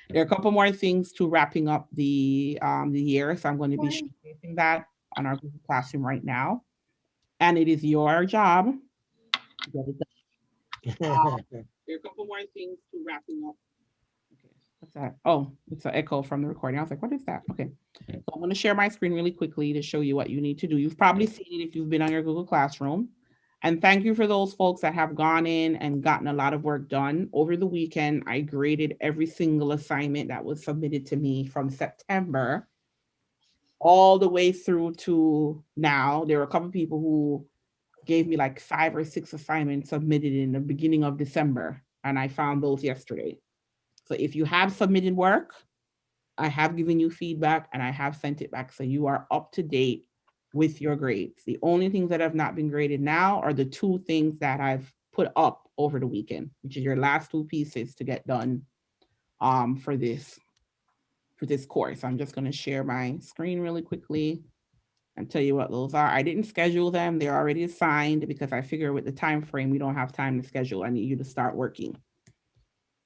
There are a couple more things to wrapping up the year, so I'm going to be showcasing that on our Google Classroom right now, and it is your job to get it done. There are a couple more things to wrapping up. Okay, what's that? Oh, it's an echo from the recording. I was like, what is that? Okay, so I'm going to share my screen really quickly to show you what you need to do. You've probably seen it if you've been on your Google Classroom. And thank you for those folks that have gone in and gotten a lot of work done. Over the weekend, I graded every single assignment that was submitted to me from September all the way through to now. There were a couple of people who gave me like 5 or 6 assignments submitted in the beginning of December, and I found those yesterday. So if you have submitted work, I have given you feedback and I have sent it back. So you are up to date with your grades. The only things that have not been graded now are the 2 things that I've put up over the weekend, which is your last 2 pieces to get done for this course. I'm just going to share my screen really quickly and tell you what those are. I didn't schedule them. They're already assigned because I figure with the time frame, we don't have time to schedule. I need you to start working.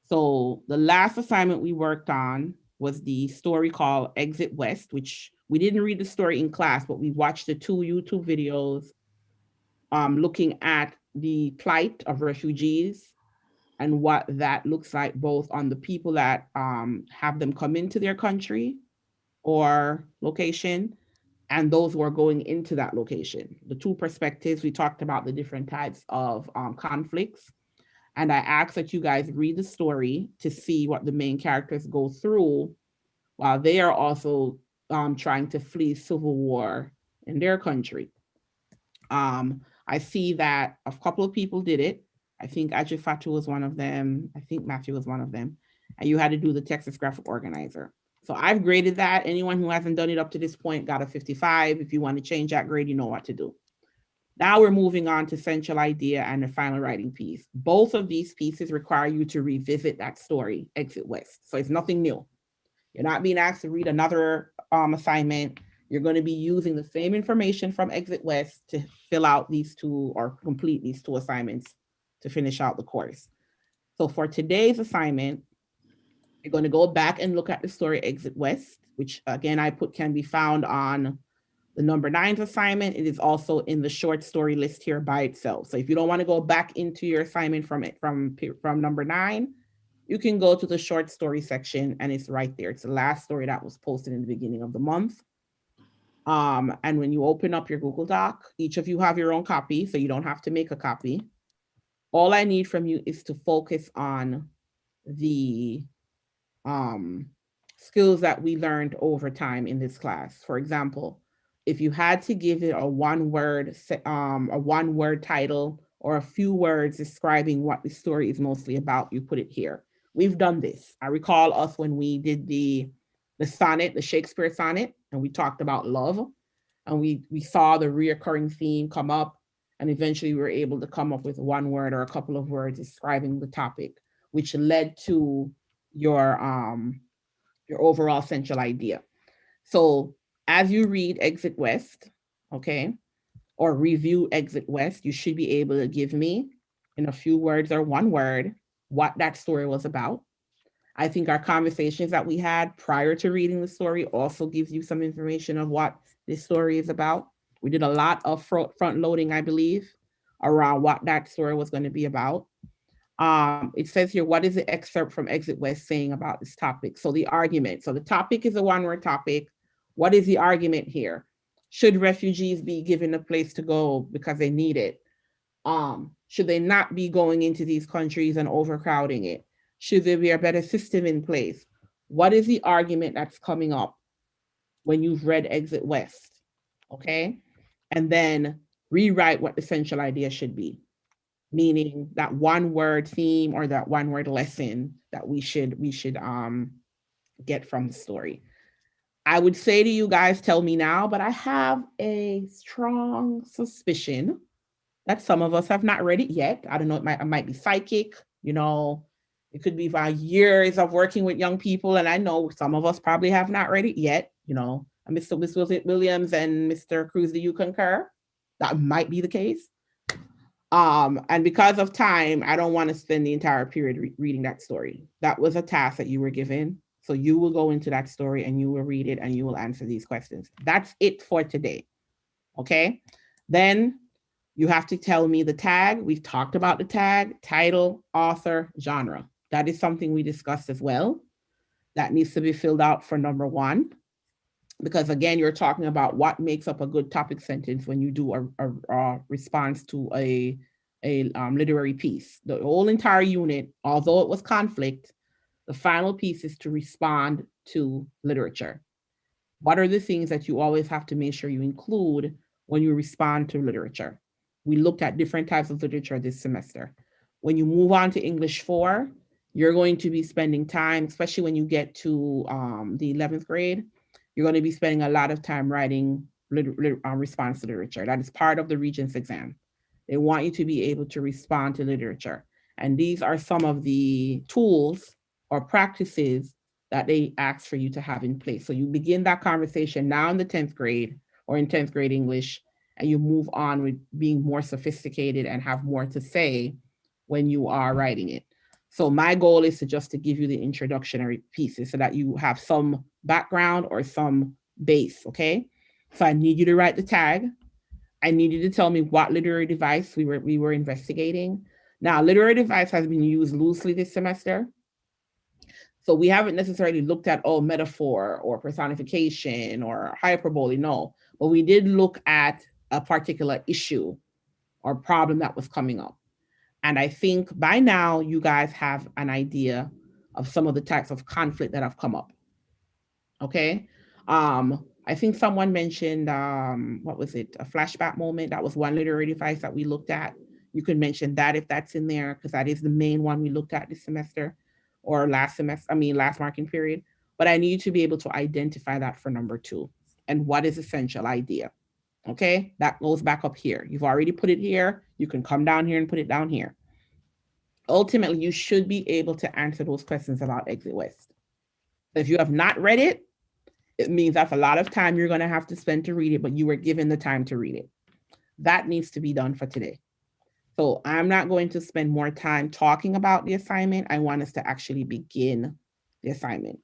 So the last assignment we worked on was the story called Exit West, which we didn't read the story in class, but we watched the 2 YouTube videos looking at the plight of refugees and what that looks like both on the people that have them come into their country or location and those who are going into that location. The 2 perspectives, we talked about the different types of conflicts. And I ask that you guys read the story to see what the main characters go through while they are also trying to flee civil war in their country. I see that a couple of people did it. I think Ajifatu was one of them. I think Matthew was one of them. And you had to do the Texas Graphic Organizer. So I've graded that. Anyone who hasn't done it up to this point got a 55. If you want to change that grade, you know what to do. Now we're moving on to central idea and the final writing piece. Both of these pieces require you to revisit that story, Exit West. So it's nothing new. You're not being asked to read another assignment. You're going to be using the same information from Exit West to fill out these 2 or complete these 2 assignments to finish out the course. So for today's assignment, you're going to go back and look at the story Exit West, which again, I put can be found on the number 9's assignment. It is also in the short story list here by itself. So if you don't want to go back into your assignment from number 9, you can go to the short story section and it's right there. It's the last story that was posted in the beginning of the month. And when you open up your Google Doc, each of you have your own copy, so you don't have to make a copy. All I need from you is to focus on the skills that we learned over time in this class. For example, if you had to give it a one-word title or a few words describing what the story is mostly about, you put it here. We've done this. I recall us when we did the sonnet, the Shakespeare sonnet, and we talked about love, and we saw the reoccurring theme come up, and eventually we were able to come up with one word or a couple of words describing the topic, which led to your overall central idea. So as you read Exit West, okay, or review Exit West, you should be able to give me in a few words or one word what that story was about. I think our conversations that we had prior to reading the story also gives you some information of what this story is about. We did a lot of front loading, I believe, around what that story was going to be about. It says here, what is the excerpt from Exit West saying about this topic? So the argument, so the topic is a one-word topic. What is the argument here? Should refugees be given a place to go because they need it? Should they not be going into these countries and overcrowding it? Should there be a better system in place? What is the argument that's coming up when you've read Exit West? Okay. And then rewrite what the central idea should be, meaning that one word theme or that one word lesson that we should get from the story. I would say to you guys, tell me now, but I have a strong suspicion that some of us have not read it yet. I don't know, it might be psychic, you know, it could be by years of working with young people. And I know some of us probably have not read it yet, you know. Mr. Williams and Mr. Cruz, do you concur? That might be the case. And because of time, I don't want to spend the entire period reading that story. That was a task that you were given. So you will go into that story and you will read it and you will answer these questions. That's it for today. Okay. Then you have to tell me the tag. We've talked about the tag, title, author, genre. That is something we discussed as well. That needs to be filled out for number one. Because again, you're talking about what makes up a good topic sentence when you do a response to a literary piece. The whole entire unit, although it was conflict, the final piece is to respond to literature. What are the things that you always have to make sure you include when you respond to literature? We looked at different types of literature this semester. When you move on to English 4, you're going to be spending time, especially when you get to the 11th grade, you're going to be spending a lot of time writing response to literature. That is part of the Regents exam. They want you to be able to respond to literature. And these are some of the tools or practices that they ask for you to have in place. So you begin that conversation now in the 10th grade or in 10th grade English, and you move on with being more sophisticated and have more to say when you are writing it. So my goal is to just to give you the introductory pieces so that you have some background or some base, okay? So I need you to write the tag. I need you to tell me what literary device we were investigating. Now, literary device has been used loosely this semester. So we haven't necessarily looked at metaphor or personification or hyperbole, no. But we did look at a particular issue or problem that was coming up. And I think by now you guys have an idea of some of the types of conflict that have come up. Okay. I think someone mentioned, what was it? A flashback moment. That was one literary device that we looked at. You could mention that if that's in there, because that is the main one we looked at this semester or last semester, last marking period. But I need to be able to identify that for number 2. And what is essential idea? Okay, that goes back up here. You've already put it here. You can come down here and put it down here. Ultimately, you should be able to answer those questions about Exit West. If you have not read it, it means that's a lot of time you're going to have to spend to read it, but you were given the time to read it. That needs to be done for today. So I'm not going to spend more time talking about the assignment. I want us to actually begin the assignment.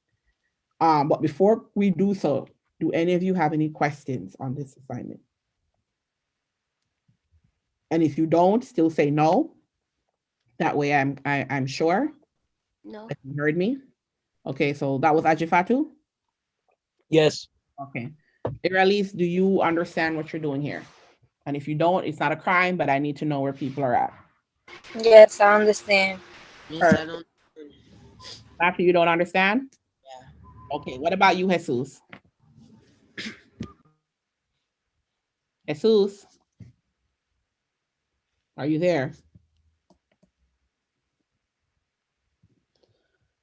But before we do so, do any of you have any questions on this assignment? And if you don't, still say no. That way I'm sure. No. That you heard me. Okay, so that was Ajifatu? Yes. Okay. Iralis, do you understand what you're doing here? And if you don't, it's not a crime, but I need to know where people are at. Yes, I understand. Yes, I don't. After you don't understand? Yeah. Okay, what about you, Jesus? Jesus, are you there?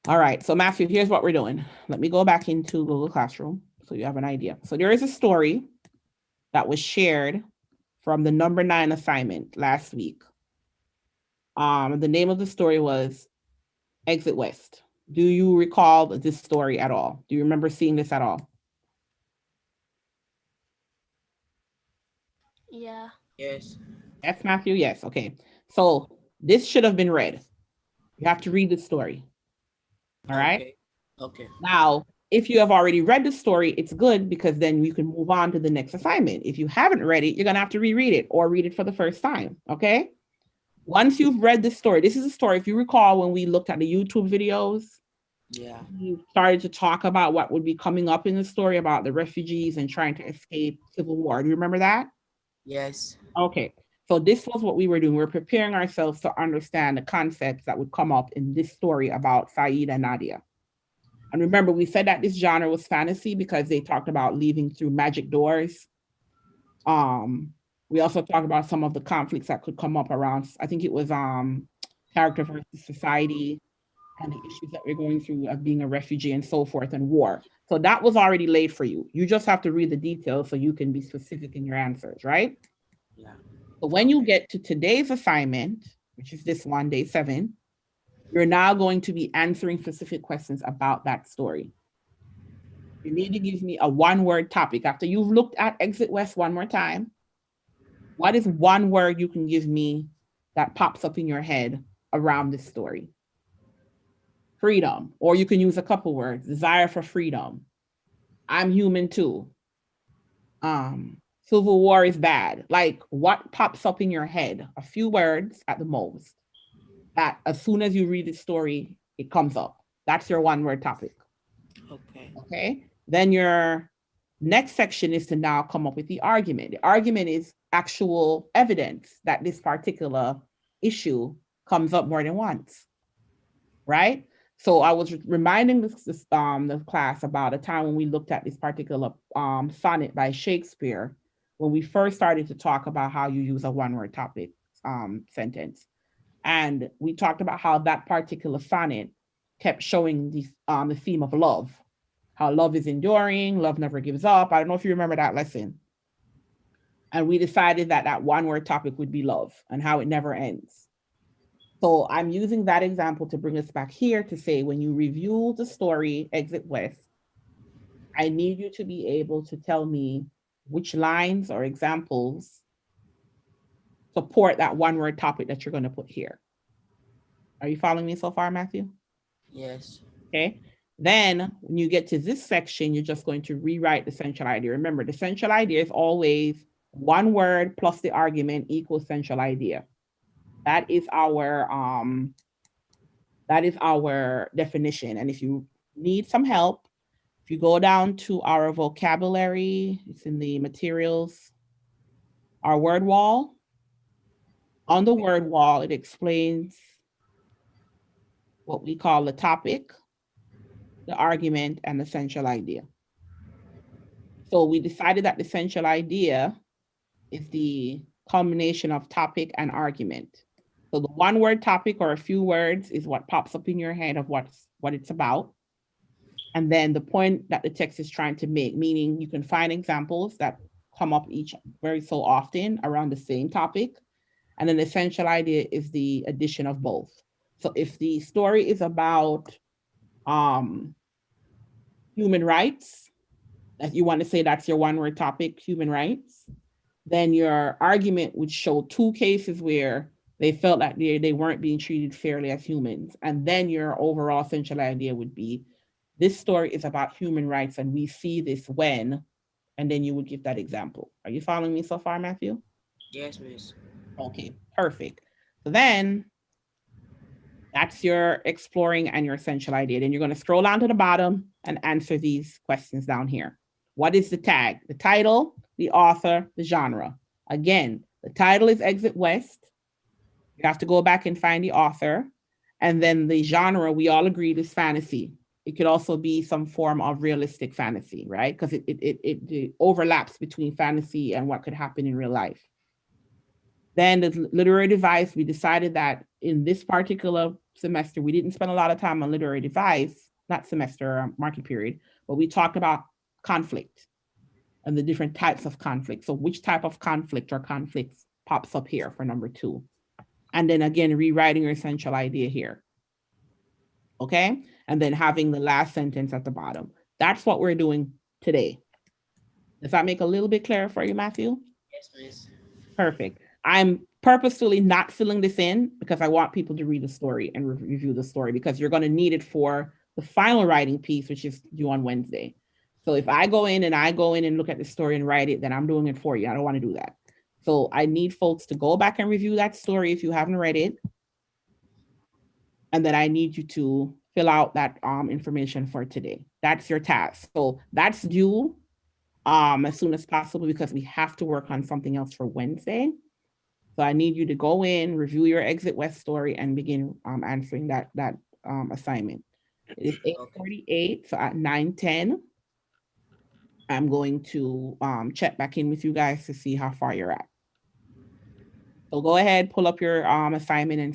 All right, so Matthew, here's what we're doing. Let me go back into Google Classroom so you have an idea. So there is a story that was shared from the number 9 assignment last week. The name of the story was Exit West. Do you recall this story at all? Do you remember seeing this at all? Yeah. Yes. Yes, Matthew? Yes, okay. So this should have been read. You have to read the story. All right? Okay. Okay. Now, if you have already read the story, it's good because then you can move on to the next assignment. If you haven't read it, you're going to have to reread it or read it for the first time, okay? Once you've read the story, this is a story, if you recall when we looked at the YouTube videos, Yeah. we started to talk about what would be coming up in the story about the refugees and trying to escape civil war. Do you remember that? Yes. Okay. So this was what we were doing. We're preparing ourselves to understand the concepts that would come up in this story about Saeed and Nadia. And remember, we said that this genre was fantasy because they talked about leaving through magic doors. We also talked about some of the conflicts that could come up around, I think it was character versus society and the issues that we're going through of being a refugee and so forth and war. So that was already laid for you. You just have to read the details so you can be specific in your answers, right? Yeah. So when you get to today's assignment, which is this one, day 7, you're now going to be answering specific questions about that story. You need to give me a 1-word topic. After you've looked at Exit West one more time, what is 1 word you can give me that pops up in your head around this story? Freedom. Or you can use a couple words. Desire for freedom. I'm human too. Civil war is bad. Like, what pops up in your head? A few words at the most. That as soon as you read the story, it comes up. That's your one word topic. Okay. Okay. Then your next section is to now come up with the argument. The argument is actual evidence that this particular issue comes up more than once. Right? So I was reminding the class about a time when we looked at this particular sonnet by Shakespeare, when we first started to talk about how you use a one-word topic sentence. And we talked about how that particular sonnet kept showing the theme of love, how love is enduring, love never gives up. I don't know if you remember that lesson. And we decided that that one-word topic would be love and how it never ends. So I'm using that example to bring us back here to say, when you review the story, Exit West, I need you to be able to tell me which lines or examples support that one-word topic that you're going to put here. Are you following me so far, Matthew? Yes. Okay. Then when you get to this section, you're just going to rewrite the central idea. Remember, the central idea is always one word plus the argument equals central idea. That is our definition. And if you need some help, if you go down to our vocabulary, it's in the materials, our word wall. On the word wall, it explains what we call the topic, the argument, and the central idea. So we decided that the central idea is the combination of topic and argument. So the one word topic or a few words is what pops up in your head of what it's about. And then the point that the text is trying to make, meaning you can find examples that come up each very so often around the same topic. And then the essential idea is the addition of both. So if the story is about human rights, if you want to say that's your one word topic, human rights, then your argument would show two cases where they felt that they weren't being treated fairly as humans. And then your overall central idea would be, this story is about human rights and we see this when, and then you would give that example. Are you following me so far, Matthew? Yes, miss. Okay, perfect. So then that's your exploring and your essential idea. Then you're going to scroll down to the bottom and answer these questions down here. What is the tag? The title, the author, the genre. Again, the title is Exit West. You have to go back and find the author. And then the genre, we all agreed, is fantasy. It could also be some form of realistic fantasy, right? Because it overlaps between fantasy and what could happen in real life. Then the literary device, we decided that in this particular semester, we didn't spend a lot of time on literary device, not semester, market period, but we talked about conflict and the different types of conflict. So which type of conflict or conflicts pops up here for number 2? And then again, rewriting your essential idea here. Okay? And then having the last sentence at the bottom. That's what we're doing today. Does that make a little bit clearer for you, Matthew? Yes, miss. Perfect. I'm purposefully not filling this in because I want people to read the story and review the story, because you're going to need it for the final writing piece, which is due on Wednesday. So if I go in and look at the story and write it, then I'm doing it for you. I don't want to do that. So I need folks to go back and review that story if you haven't read it. And then I need you to fill out that information for today. That's your task. So that's due as soon as possible because we have to work on something else for Wednesday. So I need you to go in, review your Exit West story, and begin answering that assignment. It is 8:48, so at 9:10, I'm going to check back in with you guys to see how far you're at. So go ahead, pull up your assignment and